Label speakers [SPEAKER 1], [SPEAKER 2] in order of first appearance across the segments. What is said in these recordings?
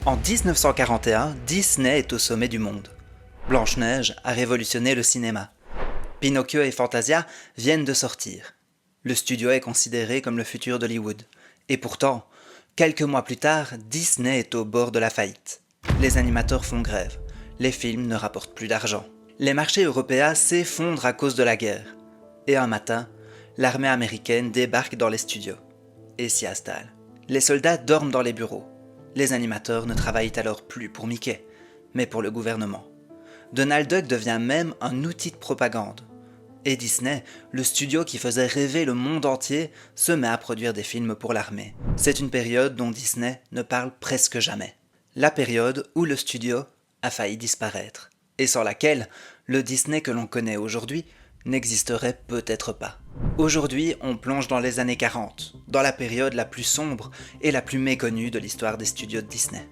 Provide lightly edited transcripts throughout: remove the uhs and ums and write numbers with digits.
[SPEAKER 1] En 1941, Disney est au sommet du monde. Blanche-Neige a révolutionné le cinéma. Pinocchio et Fantasia viennent de sortir. Le studio est considéré comme le futur d'Hollywood. Et pourtant, quelques mois plus tard, Disney est au bord de la faillite. Les animateurs font grève. Les films ne rapportent plus d'argent. Les marchés européens s'effondrent à cause de la guerre. Et un matin, l'armée américaine débarque dans les studios et s'y installe. Les soldats dorment dans les bureaux. Les animateurs ne travaillent alors plus pour Mickey, mais pour le gouvernement. Donald Duck devient même un outil de propagande. Et Disney, le studio qui faisait rêver le monde entier, se met à produire des films pour l'armée. C'est une période dont Disney ne parle presque jamais. La période où le studio a failli disparaître, et sans laquelle le Disney que l'on connaît aujourd'hui n'existerait peut-être pas. Aujourd'hui, on plonge dans les années 40, dans la période la plus sombre et la plus méconnue de l'histoire des studios de Disney.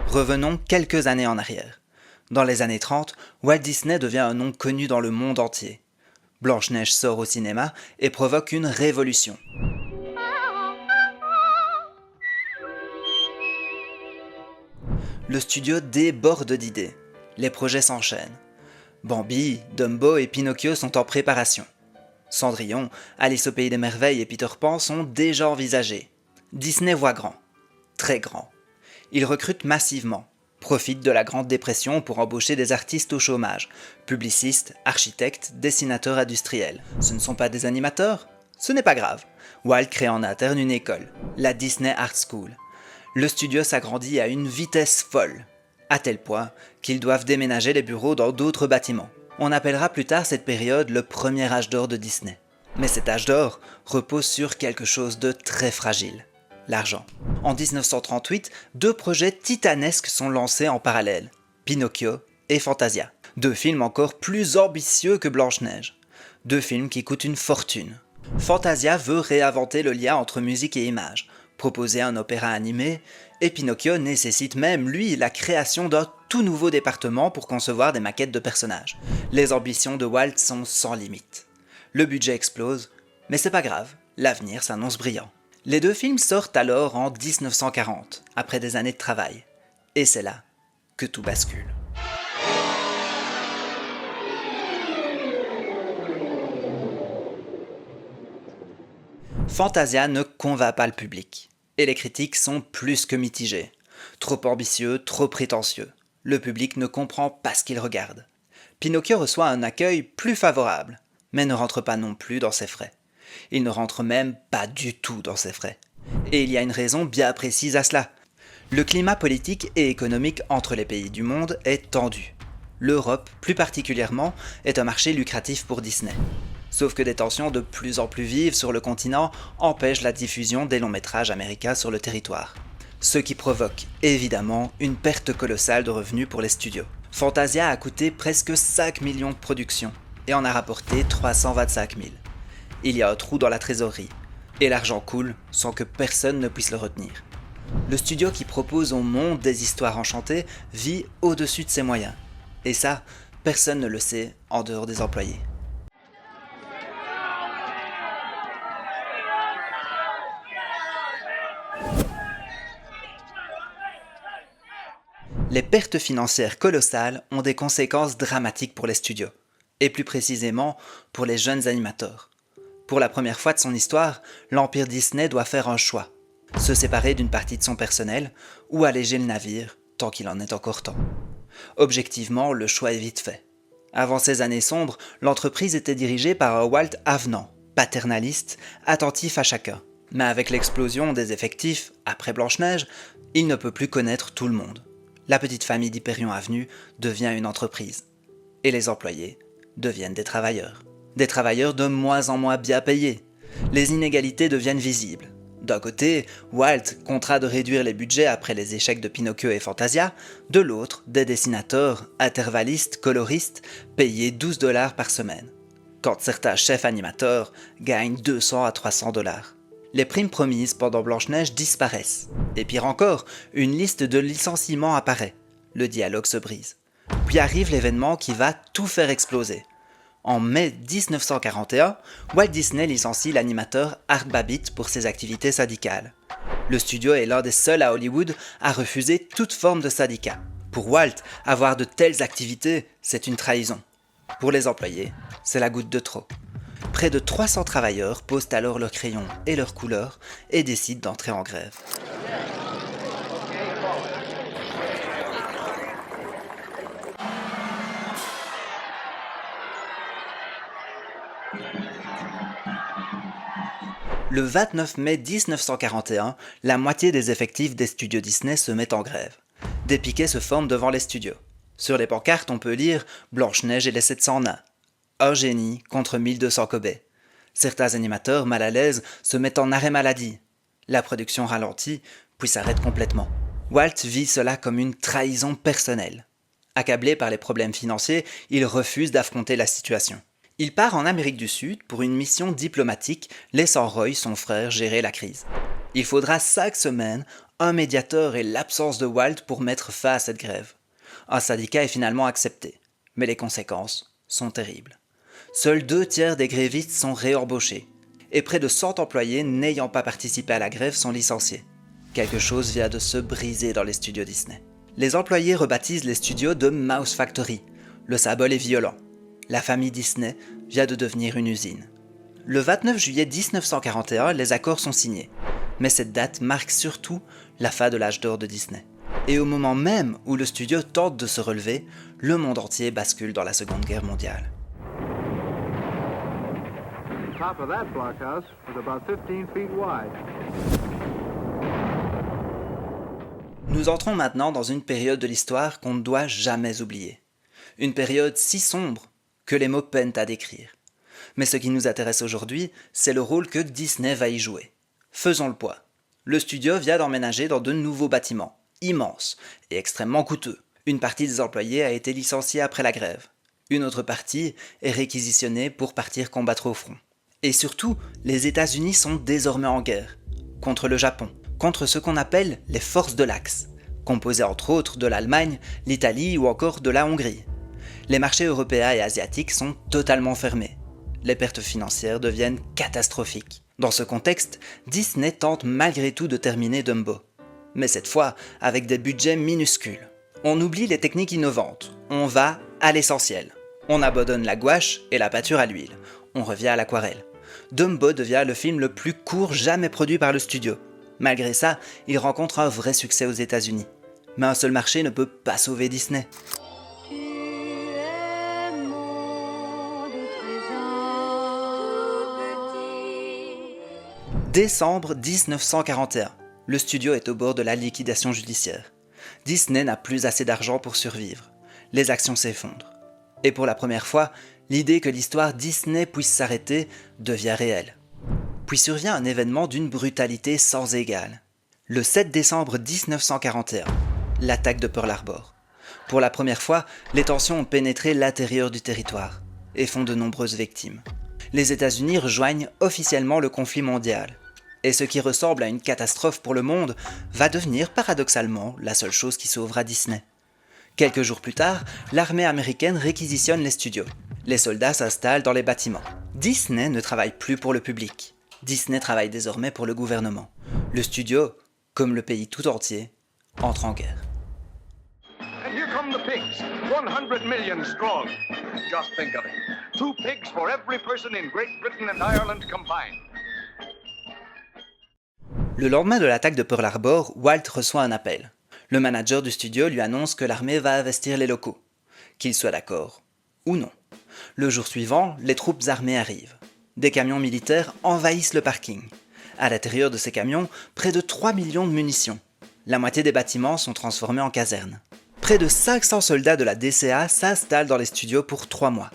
[SPEAKER 1] Revenons quelques années en arrière. Dans les années 30, Walt Disney devient un nom connu dans le monde entier. Blanche-Neige sort au cinéma et provoque une révolution. Le studio déborde d'idées. Les projets s'enchaînent. Bambi, Dumbo et Pinocchio sont en préparation. Cendrillon, Alice au pays des merveilles et Peter Pan sont déjà envisagés. Disney voit grand. Très grand. Il recrute massivement. Profite de la Grande Dépression pour embaucher des artistes au chômage, publicistes, architectes, dessinateurs industriels. Ce ne sont pas des animateurs ? Ce n'est pas grave. Walt crée en interne une école, la Disney Art School. Le studio s'agrandit à une vitesse folle, à tel point qu'ils doivent déménager les bureaux dans d'autres bâtiments. On appellera plus tard cette période le premier âge d'or de Disney. Mais cet âge d'or repose sur quelque chose de très fragile. L'argent. En 1938, deux projets titanesques sont lancés en parallèle, Pinocchio et Fantasia. Deux films encore plus ambitieux que Blanche-Neige. Deux films qui coûtent une fortune. Fantasia veut réinventer le lien entre musique et image, proposer un opéra animé, et Pinocchio nécessite même, lui, la création d'un tout nouveau département pour concevoir des maquettes de personnages. Les ambitions de Walt sont sans limite. Le budget explose, mais c'est pas grave, l'avenir s'annonce brillant. Les deux films sortent alors en 1940, après des années de travail. Et c'est là que tout bascule. Fantasia ne convainc pas le public. Et les critiques sont plus que mitigées. Trop ambitieux, trop prétentieux. Le public ne comprend pas ce qu'il regarde. Pinocchio reçoit un accueil plus favorable, mais ne rentre pas non plus dans ses frais. Il ne rentre même pas du tout dans ses frais. Et il y a une raison bien précise à cela. Le climat politique et économique entre les pays du monde est tendu. L'Europe, plus particulièrement, est un marché lucratif pour Disney. Sauf que des tensions de plus en plus vives sur le continent empêchent la diffusion des longs métrages américains sur le territoire. Ce qui provoque, évidemment, une perte colossale de revenus pour les studios. Fantasia a coûté presque 5 millions de production et en a rapporté 325 000. Il y a un trou dans la trésorerie, et l'argent coule sans que personne ne puisse le retenir. Le studio qui propose au monde des histoires enchantées vit au-dessus de ses moyens. Et ça, personne ne le sait en dehors des employés. Les pertes financières colossales ont des conséquences dramatiques pour les studios, et plus précisément pour les jeunes animateurs. Pour la première fois de son histoire, l'Empire Disney doit faire un choix. Se séparer d'une partie de son personnel ou alléger le navire, tant qu'il en est encore temps. Objectivement, le choix est vite fait. Avant ces années sombres, l'entreprise était dirigée par un Walt avenant, paternaliste, attentif à chacun. Mais avec l'explosion des effectifs, après Blanche-Neige, il ne peut plus connaître tout le monde. La petite famille d'Hyperion Avenue devient une entreprise. Et les employés deviennent des travailleurs. Des travailleurs de moins en moins bien payés. Les inégalités deviennent visibles. D'un côté, Walt contraint de réduire les budgets après les échecs de Pinocchio et Fantasia, de l'autre, des dessinateurs, intervallistes, coloristes, payés 12 $ par semaine. Quand certains chefs animateurs gagnent 200 à 300 $. Les primes promises pendant Blanche-Neige disparaissent. Et pire encore, une liste de licenciements apparaît. Le dialogue se brise. Puis arrive l'événement qui va tout faire exploser. En mai 1941, Walt Disney licencie l'animateur Art Babbitt pour ses activités syndicales. Le studio est l'un des seuls à Hollywood à refuser toute forme de syndicat. Pour Walt, avoir de telles activités, c'est une trahison. Pour les employés, c'est la goutte de trop. Près de 300 travailleurs posent alors leurs crayons et leurs couleurs et décident d'entrer en grève. Le 29 mai 1941, la moitié des effectifs des studios Disney se met en grève. Des piquets se forment devant les studios. Sur les pancartes, on peut lire « Blanche-Neige et les 700 nains »,« Un génie contre 1200 Kobe ». Certains animateurs, mal à l'aise, se mettent en arrêt maladie. La production ralentit, puis s'arrête complètement. Walt vit cela comme une trahison personnelle. Accablé par les problèmes financiers, il refuse d'affronter la situation. Il part en Amérique du Sud pour une mission diplomatique, laissant Roy, son frère, gérer la crise. Il faudra 5 semaines, un médiateur et l'absence de Walt pour mettre fin à cette grève. Un syndicat est finalement accepté, mais les conséquences sont terribles. Seuls 2/3 des grévistes sont réembauchés, et près de 100 employés n'ayant pas participé à la grève sont licenciés. Quelque chose vient de se briser dans les studios Disney. Les employés rebaptisent les studios de Mouse Factory. Le symbole est violent. La famille Disney vient de devenir une usine. Le 29 juillet 1941, les accords sont signés. Mais cette date marque surtout la fin de l'âge d'or de Disney. Et au moment même où le studio tente de se relever, le monde entier bascule dans la Seconde Guerre mondiale. Nous entrons maintenant dans une période de l'histoire qu'on ne doit jamais oublier. Une période si sombre que les mots peinent à décrire. Mais ce qui nous intéresse aujourd'hui, c'est le rôle que Disney va y jouer. Faisons le point. Le studio vient d'emménager dans de nouveaux bâtiments, immenses et extrêmement coûteux. Une partie des employés a été licenciée après la grève. Une autre partie est réquisitionnée pour partir combattre au front. Et surtout, les États-Unis sont désormais en guerre. Contre le Japon, contre ce qu'on appelle les forces de l'Axe, composées entre autres de l'Allemagne, l'Italie ou encore de la Hongrie. Les marchés européens et asiatiques sont totalement fermés. Les pertes financières deviennent catastrophiques. Dans ce contexte, Disney tente malgré tout de terminer Dumbo. Mais cette fois, avec des budgets minuscules. On oublie les techniques innovantes, on va à l'essentiel. On abandonne la gouache et la peinture à l'huile. On revient à l'aquarelle. Dumbo devient le film le plus court jamais produit par le studio. Malgré ça, il rencontre un vrai succès aux États-Unis. Mais un seul marché ne peut pas sauver Disney. Décembre 1941. Le studio est au bord de la liquidation judiciaire. Disney n'a plus assez d'argent pour survivre. Les actions s'effondrent. Et pour la première fois, l'idée que l'histoire Disney puisse s'arrêter devient réelle. Puis survient un événement d'une brutalité sans égale. Le 7 décembre 1941, l'attaque de Pearl Harbor. Pour la première fois, les tensions ont pénétré l'intérieur du territoire et font de nombreuses victimes. Les États-Unis rejoignent officiellement le conflit mondial. Et ce qui ressemble à une catastrophe pour le monde va devenir paradoxalement la seule chose qui sauvera Disney. Quelques jours plus tard, l'armée américaine réquisitionne les studios. Les soldats s'installent dans les bâtiments. Disney ne travaille plus pour le public. Disney travaille désormais pour le gouvernement. Le studio, comme le pays tout entier, entre en guerre.
[SPEAKER 2] And here come the pigs, 100 million strong. Just think of it. 2 pigs for every person in Great Britain and Ireland combined.
[SPEAKER 1] Le lendemain de l'attaque de Pearl Harbor, Walt reçoit un appel. Le manager du studio lui annonce que l'armée va investir les locaux, qu'il soit d'accord ou non. Le jour suivant, les troupes armées arrivent. Des camions militaires envahissent le parking. À l'intérieur de ces camions, près de 3 millions de munitions. La moitié des bâtiments sont transformés en casernes. Près de 500 soldats de la DCA s'installent dans les studios pour 3 mois.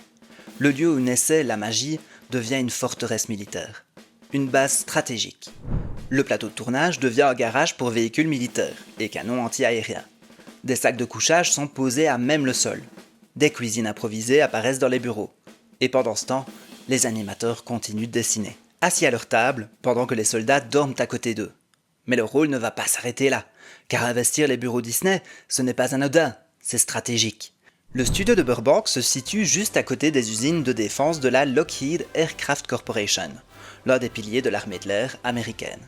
[SPEAKER 1] Le lieu où naissait la magie devient une forteresse militaire. Une base stratégique. Le plateau de tournage devient un garage pour véhicules militaires et canons anti-aériens. Des sacs de couchage sont posés à même le sol. Des cuisines improvisées apparaissent dans les bureaux. Et pendant ce temps, les animateurs continuent de dessiner. assis à leur table pendant que les soldats dorment à côté d'eux. Mais leur rôle ne va pas s'arrêter là, car investir les bureaux Disney, ce n'est pas anodin, c'est stratégique. Le studio de Burbank se situe juste à côté des usines de défense de la Lockheed Aircraft Corporation, l'un des piliers de l'armée de l'air américaine.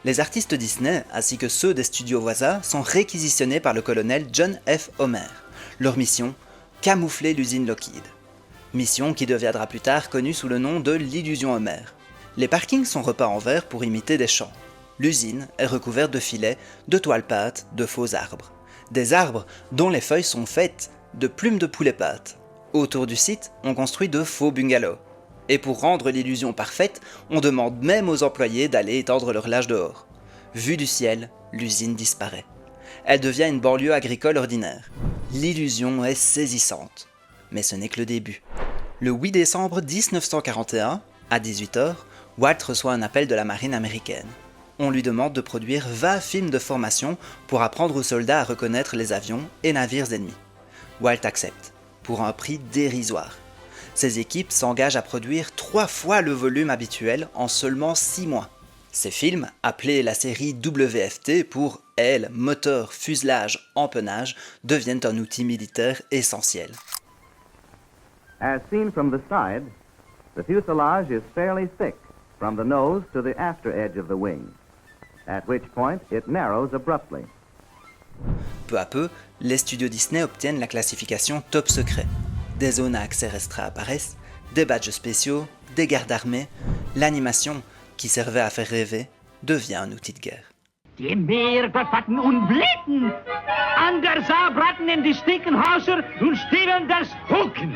[SPEAKER 1] Les artistes Disney, ainsi que ceux des studios voisins, sont réquisitionnés par le colonel John F. Homer. Leur mission, camoufler l'usine Lockheed. Mission qui deviendra plus tard connue sous le nom de l'illusion Homer. Les parkings sont repeints en vert pour imiter des champs. L'usine est recouverte de filets, de toiles pâtes, de faux arbres. Des arbres dont les feuilles sont faites de plumes de poulet pâtes. Autour du site, on construit de faux bungalows. Et pour rendre l'illusion parfaite, on demande même aux employés d'aller étendre leur linge dehors. Vue du ciel, l'usine disparaît. Elle devient une banlieue agricole ordinaire. L'illusion est saisissante. Mais ce n'est que le début. Le 8 décembre 1941, à 18h, Walt reçoit un appel de la marine américaine. On lui demande de produire 20 films de formation pour apprendre aux soldats à reconnaître les avions et navires ennemis. Walt accepte, pour un prix dérisoire. Ses équipes s'engagent à produire 3 fois le volume habituel en seulement 6 mois. Ces films, appelés la série WFT pour ailes, moteur, fuselage, empennage, deviennent un outil militaire essentiel.
[SPEAKER 3] As seen from the side, the fuselage is fairly thick from the nose to the after edge of the wing, at which point it narrows abruptly.
[SPEAKER 1] Peu à peu, les studios Disney obtiennent la classification top secret. Des zones à accès restreint apparaissent, des badges spéciaux, des gardes armés. L'animation, qui servait à faire rêver, devient un outil de guerre.
[SPEAKER 4] Die Meerbefatten und Blitten, an der Saarbraten in die Stickenhauser und Steven das Hucken.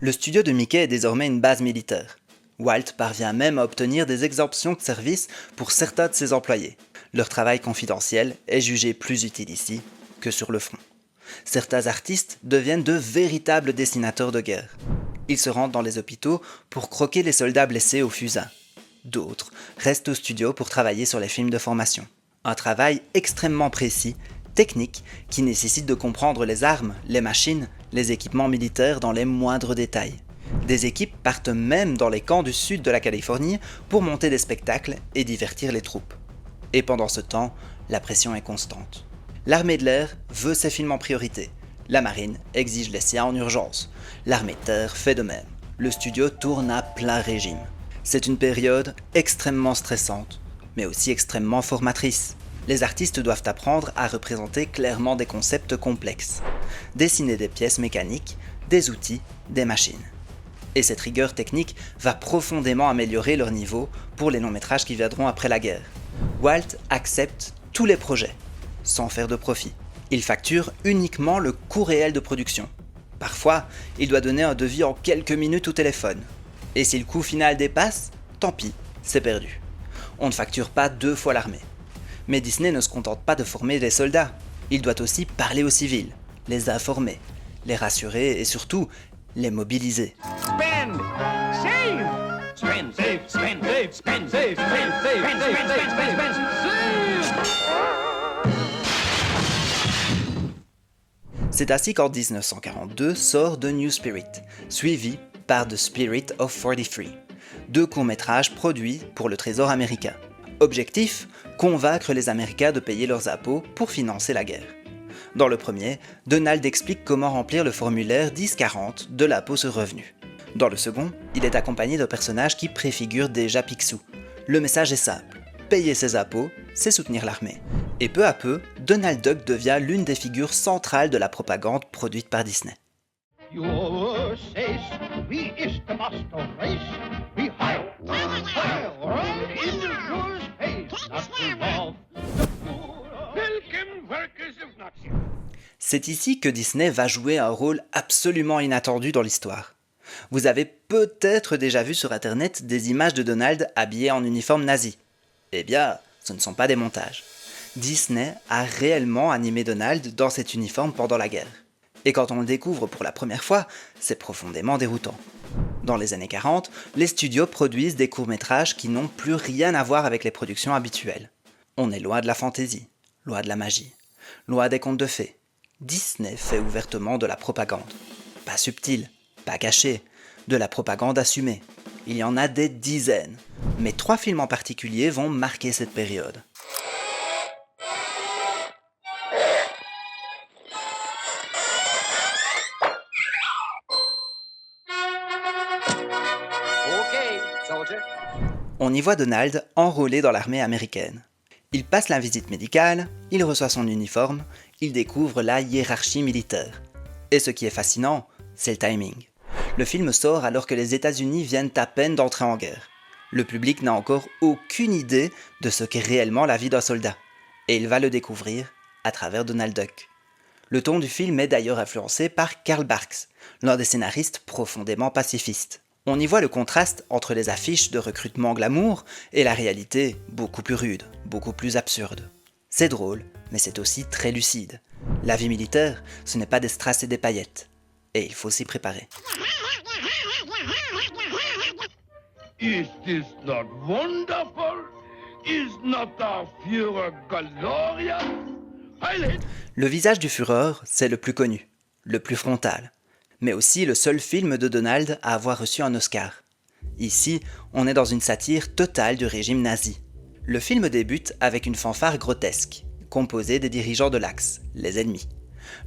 [SPEAKER 1] Le studio de Mickey est désormais une base militaire. Walt parvient même à obtenir des exemptions de service pour certains de ses employés. Leur travail confidentiel est jugé plus utile ici que sur le front. Certains artistes deviennent de véritables dessinateurs de guerre. Ils se rendent dans les hôpitaux pour croquer les soldats blessés au fusain. D'autres restent au studio pour travailler sur les films de formation. Un travail extrêmement précis, technique, qui nécessite de comprendre les armes, les machines, les équipements militaires dans les moindres détails. Des équipes partent même dans les camps du sud de la Californie pour monter des spectacles et divertir les troupes. Et pendant ce temps, la pression est constante. L'armée de l'air veut ses films en priorité. La marine exige les siens en urgence. L'armée de terre fait de même. Le studio tourne à plein régime. C'est une période extrêmement stressante, mais aussi extrêmement formatrice. Les artistes doivent apprendre à représenter clairement des concepts complexes. Dessiner des pièces mécaniques, des outils, des machines. Et cette rigueur technique va profondément améliorer leur niveau pour les longs métrages qui viendront après la guerre. Walt accepte tous les projets, sans faire de profit. Il facture uniquement le coût réel de production. Parfois, il doit donner un devis en quelques minutes au téléphone. Et si le coût final dépasse, tant pis, c'est perdu. On ne facture pas 2 fois l'armée. Mais Disney ne se contente pas de former des soldats. Il doit aussi parler aux civils, les informer, les rassurer et surtout, les mobiliser.
[SPEAKER 4] Spend, save, spend, save, spend, save, spend, save, spend, save, spend, spend, spend, spend, save.
[SPEAKER 1] C'est ainsi qu'en 1942 sort The New Spirit, suivi par The Spirit of 43, 2 courts-métrages produits pour le Trésor américain. Objectif, convaincre les Américains de payer leurs impôts pour financer la guerre. Dans le premier, Donald explique comment remplir le formulaire 1040 de l'impôt sur revenu. Dans le second, il est accompagné d'un personnage qui préfigure déjà Picsou. Le message est simple, payer ses impôts, c'est soutenir l'armée. Et peu à peu, Donald Duck devient l'une des figures centrales de la propagande produite par Disney. C'est ici que Disney va jouer un rôle absolument inattendu dans l'histoire. Vous avez peut-être déjà vu sur internet des images de Donald habillé en uniforme nazi. Eh bien, ce ne sont pas des montages. Disney a réellement animé Donald dans cet uniforme pendant la guerre. Et quand on le découvre pour la première fois, c'est profondément déroutant. Dans les années 40, les studios produisent des courts-métrages qui n'ont plus rien à voir avec les productions habituelles. On est loin de la fantaisie, loin de la magie, loin des contes de fées. Disney fait ouvertement de la propagande. Pas subtile, pas cachée, de la propagande assumée. Il y en a des dizaines, mais 3 films en particulier vont marquer cette période.
[SPEAKER 4] Okay, soldier.
[SPEAKER 1] On y voit Donald enrôlé dans l'armée américaine. Il passe la visite médicale, il reçoit son uniforme, il découvre la hiérarchie militaire. Et ce qui est fascinant, c'est le timing. Le film sort alors que les États-Unis viennent à peine d'entrer en guerre. Le public n'a encore aucune idée de ce qu'est réellement la vie d'un soldat. Et il va le découvrir à travers Donald Duck. Le ton du film est d'ailleurs influencé par Karl Barks, l'un des scénaristes profondément pacifistes. On y voit le contraste entre les affiches de recrutement glamour et la réalité beaucoup plus rude, beaucoup plus absurde. C'est drôle, mais c'est aussi très lucide. La vie militaire, ce n'est pas des strass et des paillettes. Et il faut s'y préparer.
[SPEAKER 5] Is this not wonderful? Is not our Führer glorious?
[SPEAKER 1] Le visage du Führer, c'est le plus connu, le plus frontal, mais aussi le seul film de Donald à avoir reçu un Oscar. Ici, on est dans une satire totale du régime nazi. Le film débute avec une fanfare grotesque, composée des dirigeants de l'Axe, les ennemis.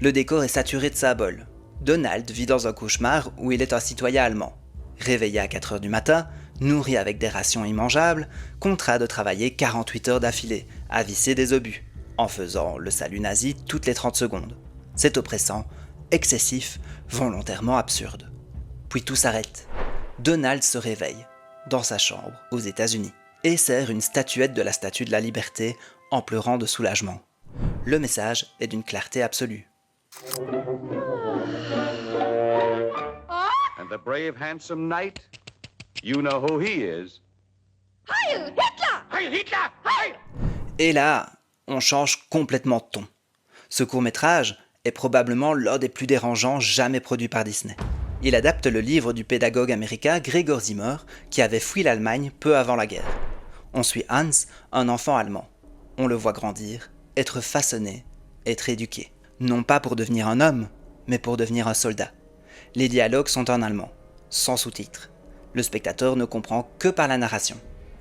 [SPEAKER 1] Le décor est saturé de symboles. Donald vit dans un cauchemar où il est un citoyen allemand. Réveillé à 4 heures du matin, nourri avec des rations immangeables, contraint de travailler 48 heures d'affilée, à visser des obus, en faisant le salut nazi toutes les 30 secondes. C'est oppressant, excessif, volontairement absurde. Puis tout s'arrête. Donald se réveille, dans sa chambre, aux États-Unis, et serre une statuette de la Statue de la Liberté en pleurant de soulagement. Le message est d'une clarté absolue.
[SPEAKER 2] And the brave, handsome knight, you know who he is.
[SPEAKER 4] Heil Hitler! Heil Hitler! Heil!
[SPEAKER 1] Et là, on change complètement de ton. Ce court-métrage est probablement l'un des plus dérangeants jamais produits par Disney. Il adapte le livre du pédagogue américain Gregor Zimmer, qui avait fui l'Allemagne peu avant la guerre. On suit Hans, un enfant allemand. On le voit grandir, être façonné, être éduqué. Non pas pour devenir un homme, mais pour devenir un soldat. Les dialogues sont en allemand, sans sous-titres. Le spectateur ne comprend que par la narration.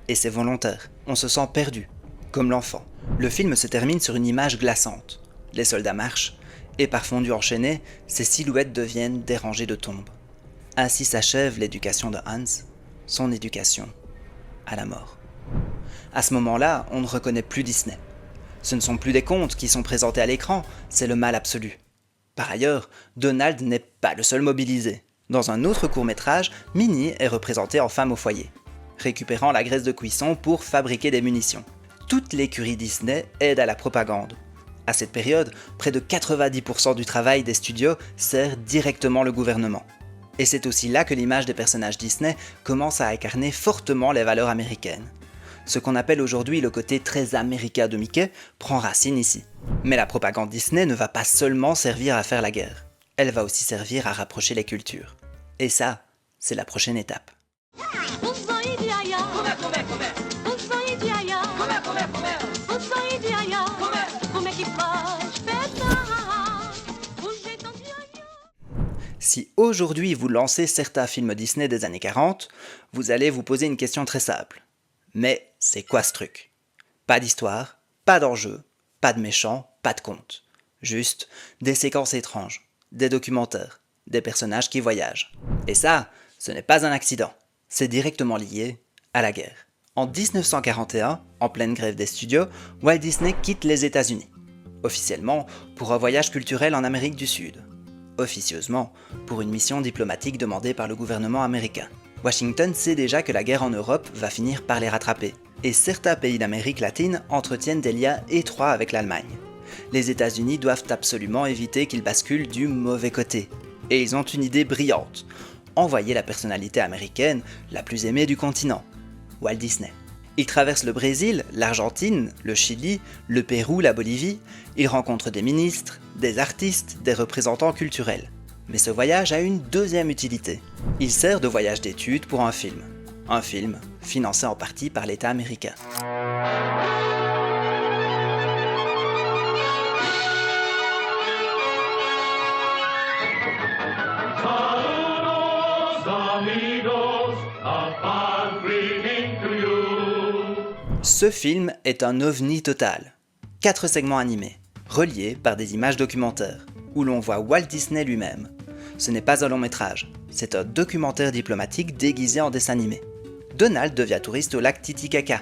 [SPEAKER 1] Et c'est volontaire, on se sent perdu, comme l'enfant. Le film se termine sur une image glaçante. Les soldats marchent, et par fondu enchaîné, ces silhouettes deviennent dérangées de tombes. Ainsi s'achève l'éducation de Hans, son éducation à la mort. À ce moment-là, on ne reconnaît plus Disney. Ce ne sont plus des contes qui sont présentés à l'écran, c'est le mal absolu. Par ailleurs, Donald n'est pas le seul mobilisé. Dans un autre court-métrage, Minnie est représentée en femme au foyer, récupérant la graisse de cuisson pour fabriquer des munitions. Toute l'écurie Disney aide à la propagande. À cette période, près de 90% du travail des studios sert directement le gouvernement. Et c'est aussi là que l'image des personnages Disney commence à incarner fortement les valeurs américaines. Ce qu'on appelle aujourd'hui le côté très américain de Mickey prend racine ici. Mais la propagande Disney ne va pas seulement servir à faire la guerre. Elle va aussi servir à rapprocher les cultures. Et ça, c'est la prochaine étape. Si aujourd'hui vous lancez certains films Disney des années 40, vous allez vous poser une question très simple. Mais c'est quoi ce truc? Pas d'histoire, pas d'enjeu, pas de méchants, pas de conte. Juste des séquences étranges, des documentaires, des personnages qui voyagent. Et ça, ce n'est pas un accident. C'est directement lié à la guerre. En 1941, en pleine grève des studios, Walt Disney quitte les États-Unis. Officiellement, pour un voyage culturel en Amérique du Sud. Officieusement, pour une mission diplomatique demandée par le gouvernement américain. Washington sait déjà que la guerre en Europe va finir par les rattraper, et certains pays d'Amérique latine entretiennent des liens étroits avec l'Allemagne. Les États-Unis doivent absolument éviter qu'ils basculent du mauvais côté, et ils ont une idée brillante, envoyer la personnalité américaine la plus aimée du continent, Walt Disney. Il traverse le Brésil, l'Argentine, le Chili, le Pérou, la Bolivie, il rencontre des ministres, des artistes, des représentants culturels. Mais ce voyage a une deuxième utilité. Il sert de voyage d'études pour un film. Un film financé en partie par l'État américain.
[SPEAKER 5] Saludos,
[SPEAKER 1] Ce film est un ovni total. 4 segments animés, reliés par des images documentaires, où l'on voit Walt Disney lui-même. Ce n'est pas un long métrage, c'est un documentaire diplomatique déguisé en dessin animé. Donald devient touriste au lac Titicaca.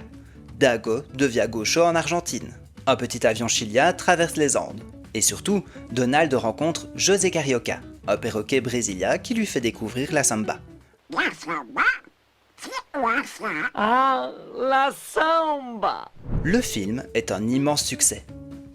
[SPEAKER 1] Dago devient gaucho en Argentine. Un petit avion chilien traverse les Andes. Et surtout, Donald rencontre José Carioca, un perroquet brésilien qui lui fait découvrir la samba.
[SPEAKER 4] Ah, la samba!
[SPEAKER 1] Le film est un immense succès.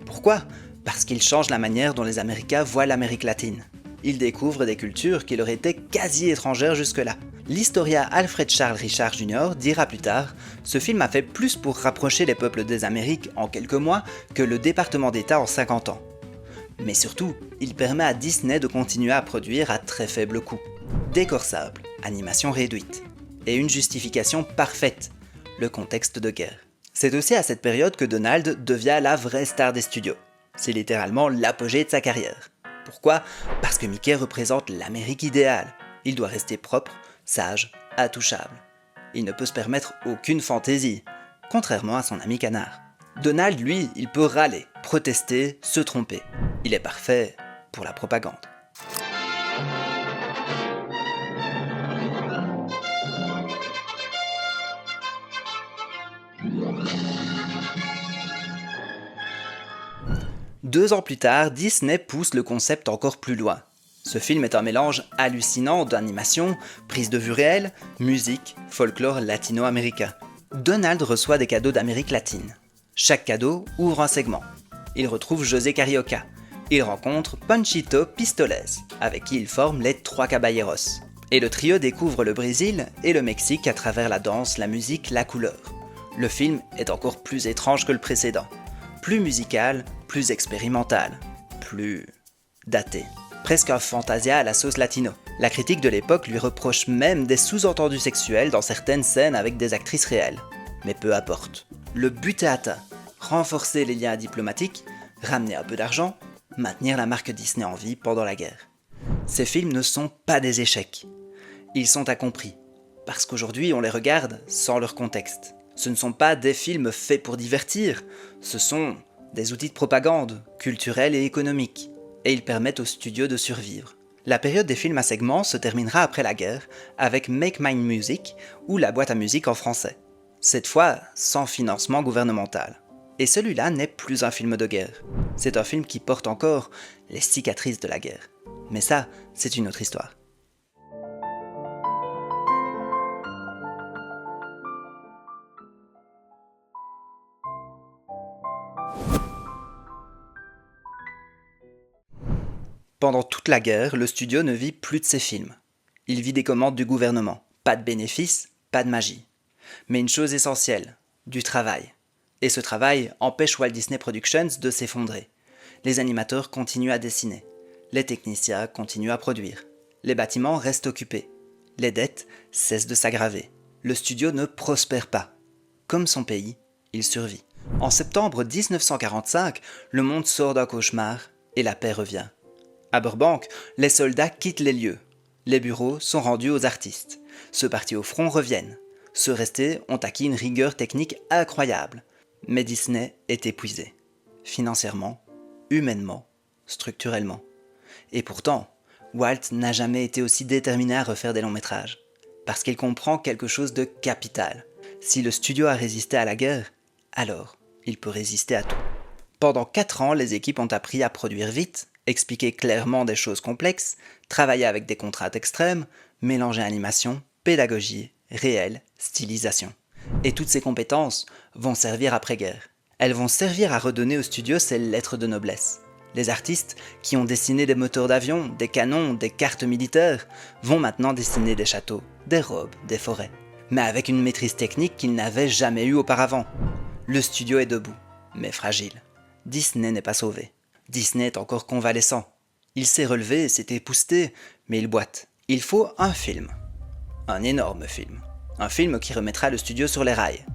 [SPEAKER 1] Pourquoi ? Parce qu'il change la manière dont les Américains voient l'Amérique latine. Ils découvrent des cultures qui leur étaient quasi étrangères jusque-là. L'historien Alfred Charles Richard Jr. dira plus tard « Ce film a fait plus pour rapprocher les peuples des Amériques en quelques mois que le département d'État en 50 ans. » Mais surtout, il permet à Disney de continuer à produire à très faible coût. Décor simple, animation réduite. Et une justification parfaite, le contexte de guerre. C'est aussi à cette période que Donald devient la vraie star des studios. C'est littéralement l'apogée de sa carrière. Pourquoi ? Parce que Mickey représente l'Amérique idéale. Il doit rester propre, sage, intouchable. Il ne peut se permettre aucune fantaisie, contrairement à son ami Canard. Donald, lui, il peut râler, protester, se tromper. Il est parfait pour la propagande. Deux ans plus tard, Disney pousse le concept encore plus loin. Ce film est un mélange hallucinant d'animation, prise de vue réelle, musique, folklore latino-américain. Donald reçoit des cadeaux d'Amérique latine. Chaque cadeau ouvre un segment. Il retrouve José Carioca. Il rencontre Panchito Pistoles, avec qui il forme les Trois Caballeros. Et le trio découvre le Brésil et le Mexique à travers la danse, la musique, la couleur. Le film est encore plus étrange que le précédent. Plus musical, plus expérimental, plus daté. Presque un fantasia à la sauce latino. La critique de l'époque lui reproche même des sous-entendus sexuels dans certaines scènes avec des actrices réelles. Mais peu importe. Le but est atteint. Renforcer les liens diplomatiques, ramener un peu d'argent, maintenir la marque Disney en vie pendant la guerre. Ces films ne sont pas des échecs. Ils sont incompris. Parce qu'aujourd'hui on les regarde sans leur contexte. Ce ne sont pas des films faits pour divertir, ce sont des outils de propagande, culturels et économiques, et ils permettent aux studios de survivre. La période des films à segments se terminera après la guerre, avec Make Mine Music, ou la boîte à musique en français. Cette fois, sans financement gouvernemental. Et celui-là n'est plus un film de guerre. C'est un film qui porte encore les cicatrices de la guerre. Mais ça, c'est une autre histoire. Pendant toute la guerre, le studio ne vit plus de ses films. Il vit des commandes du gouvernement. Pas de bénéfices, pas de magie. Mais une chose essentielle, du travail. Et ce travail empêche Walt Disney Productions de s'effondrer. Les animateurs continuent à dessiner. Les techniciens continuent à produire. Les bâtiments restent occupés. Les dettes cessent de s'aggraver. Le studio ne prospère pas. Comme son pays, il survit. En septembre 1945, le monde sort d'un cauchemar et la paix revient. À Burbank, les soldats quittent les lieux. Les bureaux sont rendus aux artistes. Ceux partis au front reviennent. Ceux restés ont acquis une rigueur technique incroyable. Mais Disney est épuisé. Financièrement, humainement, structurellement. Et pourtant, Walt n'a jamais été aussi déterminé à refaire des longs métrages. Parce qu'il comprend quelque chose de capital. Si le studio a résisté à la guerre, alors il peut résister à tout. Pendant 4 ans, les équipes ont appris à produire vite, expliquer clairement des choses complexes, travailler avec des contraintes extrêmes, mélanger animation, pédagogie, réel, stylisation. Et toutes ces compétences vont servir après-guerre. Elles vont servir à redonner au studio ses lettres de noblesse. Les artistes qui ont dessiné des moteurs d'avion, des canons, des cartes militaires, vont maintenant dessiner des châteaux, des robes, des forêts. Mais avec une maîtrise technique qu'ils n'avaient jamais eue auparavant. Le studio est debout, mais fragile. Disney n'est pas sauvé. Disney est encore convalescent. Il s'est relevé, s'est épousseté, mais il boite. Il faut un film. Un énorme film. Un film qui remettra le studio sur les rails.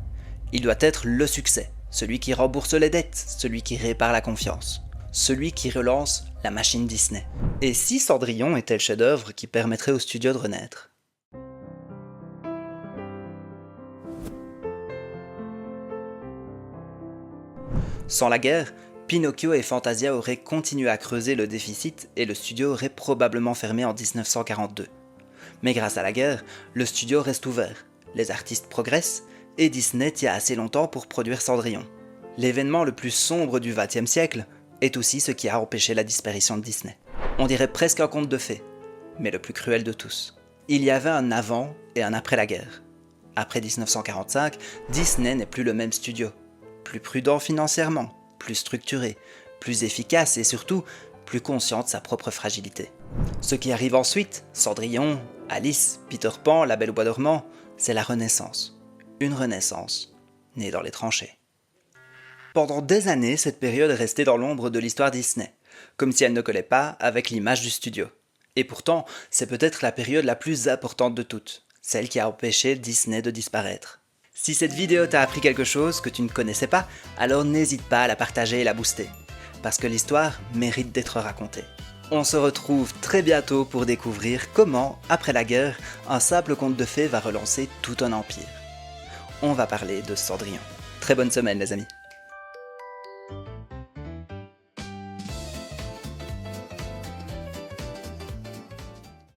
[SPEAKER 1] Il doit être le succès. Celui qui rembourse les dettes, celui qui répare la confiance. Celui qui relance la machine Disney. Et si Cendrillon était le chef-d'œuvre qui permettrait au studio de renaître ? Sans la guerre, Pinocchio et Fantasia auraient continué à creuser le déficit et le studio aurait probablement fermé en 1942. Mais grâce à la guerre, le studio reste ouvert, les artistes progressent et Disney tient assez longtemps pour produire Cendrillon. L'événement le plus sombre du XXe siècle est aussi ce qui a empêché la disparition de Disney. On dirait presque un conte de fées, mais le plus cruel de tous. Il y avait un avant et un après la guerre. Après 1945, Disney n'est plus le même studio. Plus prudent financièrement, plus structuré, plus efficace et surtout plus conscient de sa propre fragilité. Ce qui arrive ensuite, Cendrillon, Alice, Peter Pan, La Belle au bois dormant, c'est la Renaissance. Une Renaissance née dans les tranchées. Pendant des années, cette période est restée dans l'ombre de l'histoire Disney, comme si elle ne collait pas avec l'image du studio. Et pourtant, c'est peut-être la période la plus importante de toutes, celle qui a empêché Disney de disparaître. Si cette vidéo t'a appris quelque chose que tu ne connaissais pas, alors n'hésite pas à la partager et la booster, parce que l'histoire mérite d'être racontée. On se retrouve très bientôt pour découvrir comment, après la guerre, un simple conte de fées va relancer tout un empire. On va parler de Cendrillon. Très bonne semaine les amis.